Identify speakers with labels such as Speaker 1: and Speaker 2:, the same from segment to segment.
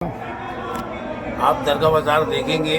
Speaker 1: आप दरगाह बाजार देखेंगे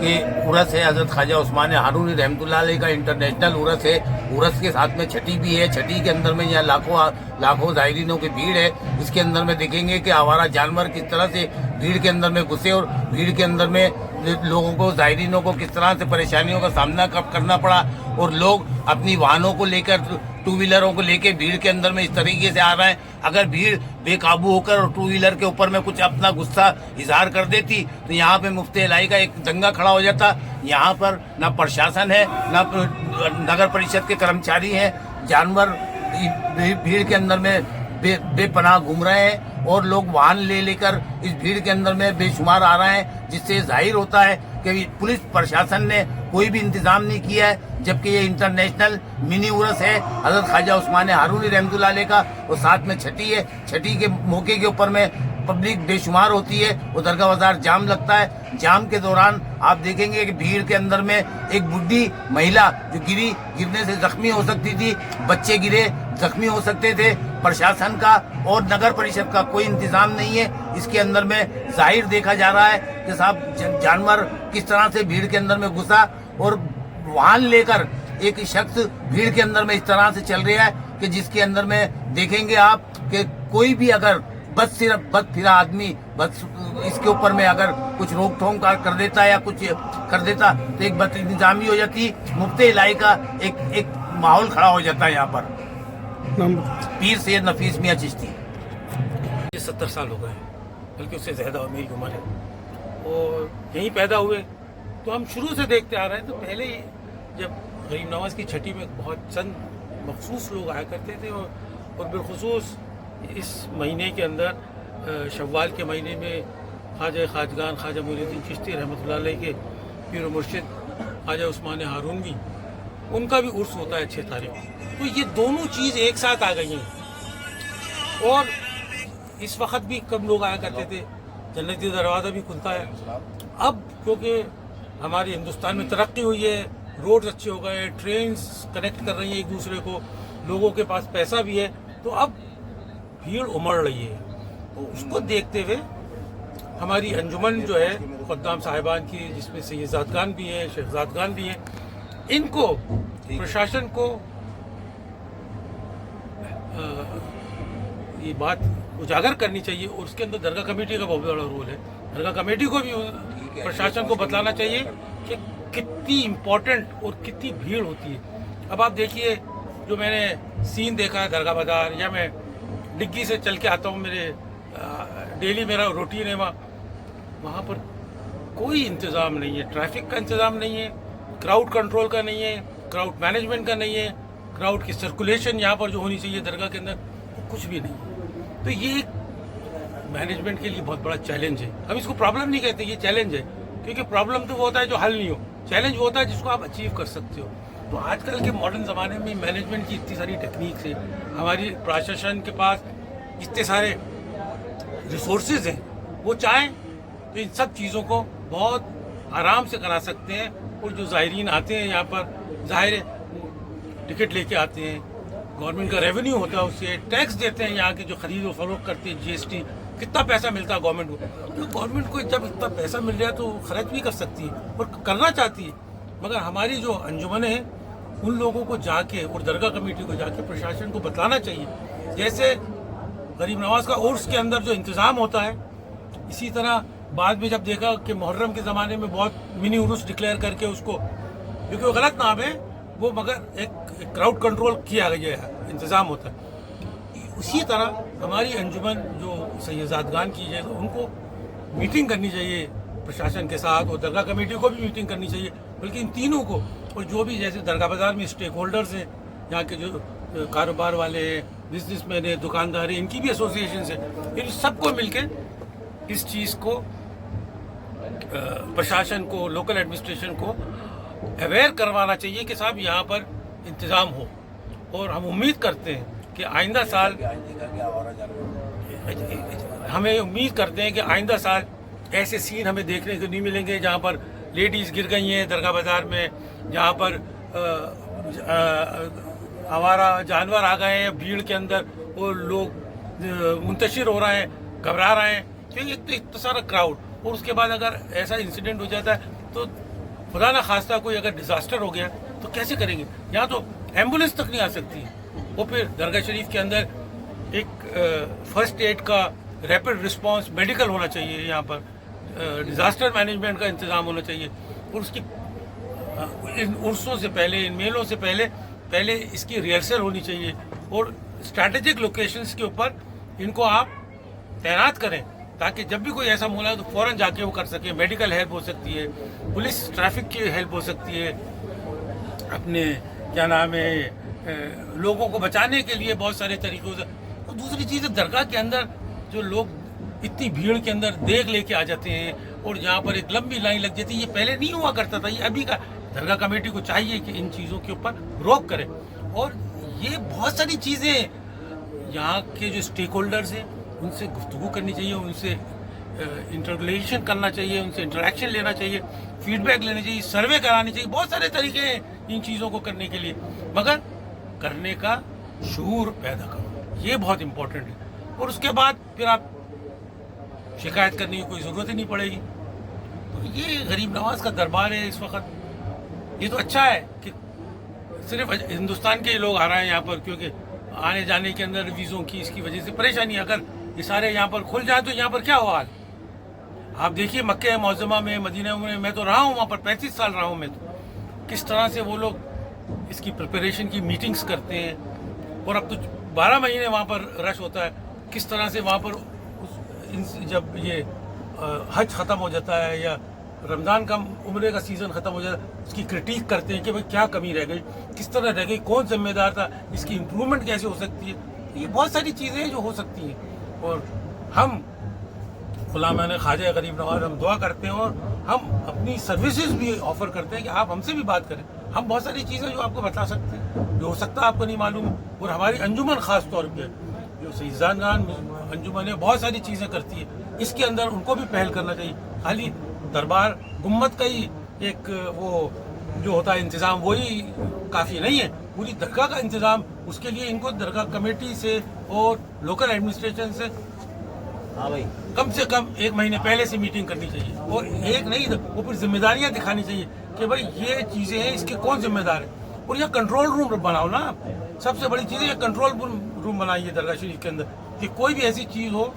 Speaker 1: कि उर्स है हज़रत ख्वाजा उस्मान हारूनी रहमतुल्लाह अलैह का इंटरनेशनल उर्स है। उर्स के साथ में छठी भी है। छठी के अंदर में यहाँ लाखों ज़ायरीनों की भीड़ है। इसके अंदर में देखेंगे कि आवारा जानवर किस तरह से भीड़ के अंदर में घुसे और भीड़ के अंदर में लोगों को, ज़ायरीनों को किस तरह से परेशानियों का सामना करना पड़ा और लोग अपनी वाहनों को लेकर, टू व्हीलरों को लेकर भीड़ के अंदर में इस तरीके से आ रहे हैं। अगर भीड़ बेकाबू होकर और टू व्हीलर के ऊपर में कुछ अपना गुस्सा इजहार कर देती तो यहाँ पे मुफ्ती इलाही का एक दंगा खड़ा हो जाता। यहाँ पर न प्रशासन है, न नगर परिषद के कर्मचारी हैं। जानवर भीड़ के अंदर में बेपनाह घूम रहे हैं और लोग वाहन लेकर इस भीड़ के अंदर में बेशुमार आ रहे हैं, जिससे जाहिर होता है कि पुलिस प्रशासन ने कोई भी इंतजाम नहीं किया है। जबकि ये इंटरनेशनल मिनी उर्स है हज़रत ख्वाजा उस्मान हारूनी रहमतुल्लाह अलैह का, और साथ में छठी है। छठी के मौके के ऊपर में पब्लिक बेशुमार होती है और दरगाह बाजार जाम लगता है। जाम के दौरान आप देखेंगे कि भीड़ के अंदर में एक बुढ़ी महिला जो गिरने से जख्मी हो सकती थी, बच्चे गिरे जख्मी हो सकते थे। प्रशासन का और नगर परिषद का कोई इंतजाम नहीं है। इसके अंदर में जाहिर देखा जा रहा है कि साहब जानवर किस तरह से भीड़ के अंदर में घुसा और वाहन लेकर एक शख्स भीड़ के अंदर में इस तरह से चल रहा है कि जिसके अंदर में देखेंगे आप कि कोई भी अगर बस फिरा आदमी बस इसके ऊपर में अगर कुछ रोक ठोक कर देता या कुछ कर देता तो एक बद इंतजामी हो जाती। मुफ्ती इलाही का एक माहौल खड़ा हो जाता है। यहाँ पर पीर सैयद नफीस मियाँ चिश्ती,
Speaker 2: 70 साल हो गए, बल्कि उससे ज़्यादा मेरी उम्र है, और यहीं पैदा हुए तो हम शुरू से देखते आ रहे हैं। तो पहले ही जब गरीब नवाज की छठी में बहुत चंद मखसूस लोग आया करते थे, और बिलखुसूस इस महीने के अंदर शव्वाल के महीने में ख्वाजा मोइनुद्दीन चिश्ती रहमतुल्लाह अलैह के पीर मुर्शिद ख्वाजा उस्मान हारूनी, उनका भी उर्स होता है 6 तारीख को। तो ये दोनों चीज़ एक साथ आ गई हैं। और इस वक्त भी कम लोग आया करते थे, जन्नती दरवाज़ा भी खुलता है। अब क्योंकि हमारे हिंदुस्तान में तरक्की हुई है, रोड्स अच्छे हो गए, ट्रेन्स कनेक्ट कर रही हैं एक दूसरे को, लोगों के पास पैसा भी है, तो अब भीड़ उमड़ रही है। तो उसको देखते हुए हमारी अंजुमन जो है खुद्दाम साहिबान की, जिसमें सैयदातगान भी हैं, शेखजादगान भी हैं, इनको प्रशासन को ये बात उजागर करनी चाहिए। और उसके अंदर दरगाह कमेटी का बहुत बड़ा रोल है। दरगाह कमेटी को भी प्रशासन को बतलाना चाहिए कि कितनी इम्पोर्टेंट और कितनी भीड़ होती है। अब आप देखिए, जो मैंने सीन देखा है दरगाह बाजार, या मैं डिग्गी से चल के आता हूँ, मेरे डेली मेरा रूटीन है, वहाँ पर कोई इंतज़ाम नहीं है। ट्रैफिक का इंतज़ाम नहीं है, क्राउड कंट्रोल का नहीं है, क्राउड मैनेजमेंट का नहीं है, क्राउड की सर्कुलेशन यहाँ पर जो होनी चाहिए दरगाह के अंदर, वो कुछ भी नहीं है। तो ये एक मैनेजमेंट के लिए बहुत बड़ा चैलेंज है। हम इसको प्रॉब्लम नहीं कहते, ये चैलेंज है, क्योंकि प्रॉब्लम तो वो होता है जो हल नहीं हो, चैलेंज वो होता है जिसको आप अचीव कर सकते हो। तो आजकल के मॉडर्न ज़माने में मैनेजमेंट की इतनी सारी टेक्निक्स है, हमारी प्रशासन के पास इतने सारे रिसोर्सेज हैं, वो चाहें तो इन सब चीज़ों को बहुत आराम से करा सकते हैं। और जो ज़ायरीन आते हैं यहाँ पर, ज़ाहिर टिकट लेके आते हैं, गवर्नमेंट का रेवेन्यू होता है, उससे टैक्स देते हैं, यहाँ के जो खरीद व फरोख्त करते हैं, GST, कितना पैसा मिलता है गवर्नमेंट को। तो गवर्नमेंट को जब इतना पैसा मिल रहा है तो खर्च भी कर सकती है और करना चाहती है। मगर हमारी जो अंजुमनें हैं, उन लोगों को जाके और दरगाह कमेटी को जाके प्रशासन को बतलाना चाहिए। जैसे गरीब नवाज का उर्स के अंदर जो इंतज़ाम होता है, इसी तरह बाद में जब देखा कि मुहर्रम के ज़माने में बहुत मिनी उर्स डिक्लेयर करके उसको, क्योंकि वो गलत नाम है वो, मगर एक क्राउड कंट्रोल किया गया है, इंतज़ाम होता है। उसी तरह हमारी अंजुमन जो सैयदातगान की है, तो उनको मीटिंग करनी चाहिए प्रशासन के साथ, और दरगाह कमेटी को भी मीटिंग करनी चाहिए, बल्कि इन तीनों को। और जो भी जैसे दरगाह बाजार में स्टेक होल्डर्स हैं, यहाँ के जो कारोबार वाले हैं, बिजनेसमैन है, दुकानदार है, इनकी भी एसोसिएशन है, इन सबको मिलकर इस चीज़ को प्रशासन को, लोकल एडमिनिस्ट्रेशन को अवेयर करवाना चाहिए कि साहब यहाँ पर इंतज़ाम हो। और हम उम्मीद करते हैं कि आइंदा साल, हमें उम्मीद करते हैं कि आइंदा साल ऐसे सीन हमें देखने को नहीं मिलेंगे जहाँ पर लेडीज़ गिर गई हैं दरगाह बाजार में, जहाँ पर आवारा जानवर आ गए हैं भीड़ के अंदर, और लोग मुंतशिर हो रहे हैं। घबरा रहे हैं, क्योंकि एक तो इतना सारा क्राउड, और उसके बाद अगर ऐसा इंसिडेंट हो जाता है तो खुदा ना खास्ता कोई अगर डिजास्टर हो गया तो कैसे करेंगे? यहाँ तो एम्बुलेंस तक नहीं आ सकती है। वो फिर दरगाह शरीफ के अंदर एक फर्स्ट एड का रैपिड रिस्पांस मेडिकल होना चाहिए, यहाँ पर डिजास्टर मैनेजमेंट का इंतज़ाम होना चाहिए, और उसकी इन उर्सों से पहले, इन मेलों से पहले इसकी रिहर्सल होनी चाहिए, और स्ट्रैटेजिक लोकेशंस के ऊपर इनको आप तैनात करें ताकि जब भी कोई ऐसा मामला है तो फौरन जाके वो कर सके। मेडिकल हेल्प हो सकती है, पुलिस ट्रैफिक की हेल्प हो सकती है, अपने क्या नाम है लोगों को बचाने के लिए बहुत सारे तरीकों से। और दूसरी चीज़ है, दरगाह के अंदर जो लोग इतनी भीड़ के अंदर देख लेके आ जाते हैं और यहाँ पर एक लंबी लाइन लग जाती है, ये पहले नहीं हुआ करता था, ये अभी का। दरगाह कमेटी को चाहिए कि इन चीज़ों के ऊपर रोक करे, और ये बहुत सारी चीज़ें यहाँ के जो स्टेक होल्डर्स हैं उनसे गुफ्तगू करनी चाहिए, उनसे इंटरलेशन करना चाहिए, उनसे इंटरेक्शन लेना चाहिए, फीडबैक लेना चाहिए, सर्वे करानी चाहिए। बहुत सारे तरीके हैं इन चीज़ों को करने के लिए, मगर करने का शऊर पैदा करो, ये बहुत इम्पोर्टेंट है। और उसके बाद फिर आप शिकायत करने की कोई ज़रूरत ही नहीं पड़ेगी। तो ये गरीब नवाज का दरबार है इस वक्त। ये तो अच्छा है कि सिर्फ हिंदुस्तान के लोग आ रहे हैं यहाँ पर, क्योंकि आने जाने के अंदर वीज़ों की इसकी वजह से परेशानी। अगर ये सारे यहाँ पर खुल जाए तो यहाँ पर क्या होगा? आप देखिए मक्के मुअज़्ज़मा में, मदीना में, मैं तो रहा हूँ वहाँ पर, 35 साल रहा हूँ मैं तो, किस तरह से वो लोग इसकी प्रिपरेशन की मीटिंग्स करते हैं। और अब तो 12 महीने वहाँ पर रश होता है, किस तरह से वहाँ पर जब ये हज ख़त्म हो जाता है या रमज़ान का उम्रे का सीज़न ख़त्म हो जाता है, उसकी क्रिटिक करते हैं कि भाई क्या कमी रह गई, किस तरह रह गई, कौन जिम्मेदार था, इसकी इम्प्रूवमेंट कैसे हो सकती है। ये बहुत सारी चीज़ें हैं जो हो सकती हैं, और हम खुलामान ख्वाजा गरीब नवाज हम दुआ करते हैं, और हम अपनी सर्विसेज भी ऑफ़र करते हैं कि आप हमसे भी बात करें। हम बहुत सारी चीज़ें जो आपको बता सकते हैं, जो हो सकता है आपको नहीं मालूम। और हमारी अंजुमन ख़ास तौर पर जो सईदान अंजुमन है, बहुत सारी चीज़ें करती है, इसके अंदर उनको भी पहल करना चाहिए। खाली दरबार गुम्मत का ही एक वो जो होता है इंतज़ाम, वही काफ़ी नहीं है। पूरी दरगाह का इंतज़ाम, उसके लिए इनको दरगाह कमेटी से और लोकल एडमिनिस्ट्रेशन से
Speaker 1: हाँ भाई
Speaker 2: कम से कम 1 महीने पहले से मीटिंग करनी चाहिए, और एक नहीं, वो फिर जिम्मेदारियाँ दिखानी चाहिए कि भाई ये चीज़ें हैं, इसके कौन जिम्मेदार है। और यह कंट्रोल रूम बनाओ ना, सबसे बड़ी चीज़ है, ये कंट्रोल रूम बनाइए दरगाह शरीफ के अंदर, कि कोई भी ऐसी चीज़ हो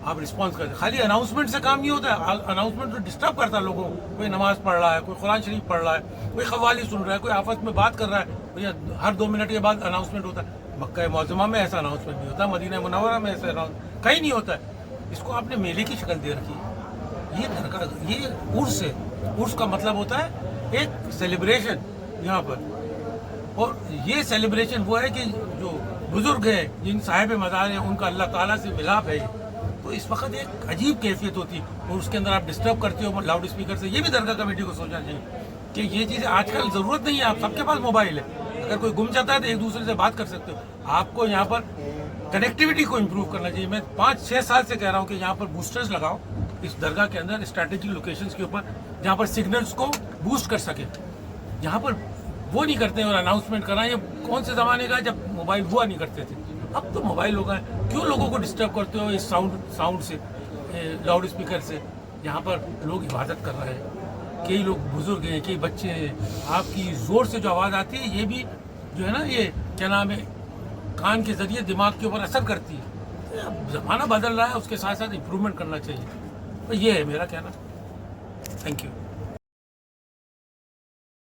Speaker 2: आप रिस्पॉन्स करें। खाली अनाउंसमेंट से काम नहीं होता है। अनाउंसमेंट तो डिस्टर्ब करता है लोगों को। कोई नमाज पढ़ रहा है, कोई कुरान शरीफ पढ़ रहा है, कोई कव्वाली सुन रहा है, कोई आपस में बात कर रहा है, भैया हर 2 मिनट के बाद अनाउंसमेंट होता है। मक्का मुअज़्ज़मा में ऐसा अनाउंसमेंट नहीं होता, मदीना मुनव्वरा में ऐसा अनाउंसमेंट कहीं नहीं होता है। इसको आपने मेले की शक्ल दे रखी है। ये दरगाह, ये उर्स है। उर्स का मतलब होता है एक सेलिब्रेशन यहाँ पर, और ये सेलिब्रेशन वो है कि जो बुजुर्ग हैं, जिन साहिब मज़ार हैं, उनका अल्लाह ताला से मिलाप है। तो इस वक्त एक अजीब कैफियत होती है, और उसके अंदर आप डिस्टर्ब करते हो लाउड स्पीकर से। ये भी दरगाह कमेटी को सोचना चाहिए कि ये चीज़ें आजकल ज़रूरत नहीं है। आप सबके पास मोबाइल है, अगर कोई गुम जाता है तो एक दूसरे से बात कर सकते हो। आपको यहाँ पर कनेक्टिविटी को इम्प्रूव करना चाहिए। मैं 5-6 साल से कह रहा हूँ कि यहाँ पर बूस्टर्स लगाओ इस दरगाह के अंदर, स्ट्रैटेजिक लोकेशंस के ऊपर, जहाँ पर सिग्नल्स को बूस्ट कर सके। यहाँ पर वो नहीं करते हैं, और अनाउंसमेंट करना, ये कौन से ज़माने का जब मोबाइल हुआ नहीं करते थे। अब तो मोबाइल हो गए, क्यों लोगों को डिस्टर्ब करते हो इस साउंड से, लाउड स्पीकर से। यहाँ पर लोग इबादत कर रहे हैं, कई लोग बुजुर्ग हैं, कई बच्चे हैं। आपकी ज़ोर से जो आवाज़ आती है, ये भी जो है ना, ये क्या नाम है, कान के ज़रिए दिमाग के ऊपर असर करती है। अब ज़माना बदल रहा है, उसके साथ साथ इम्प्रूवमेंट करना चाहिए। तो ये है मेरा कहना। Thank you.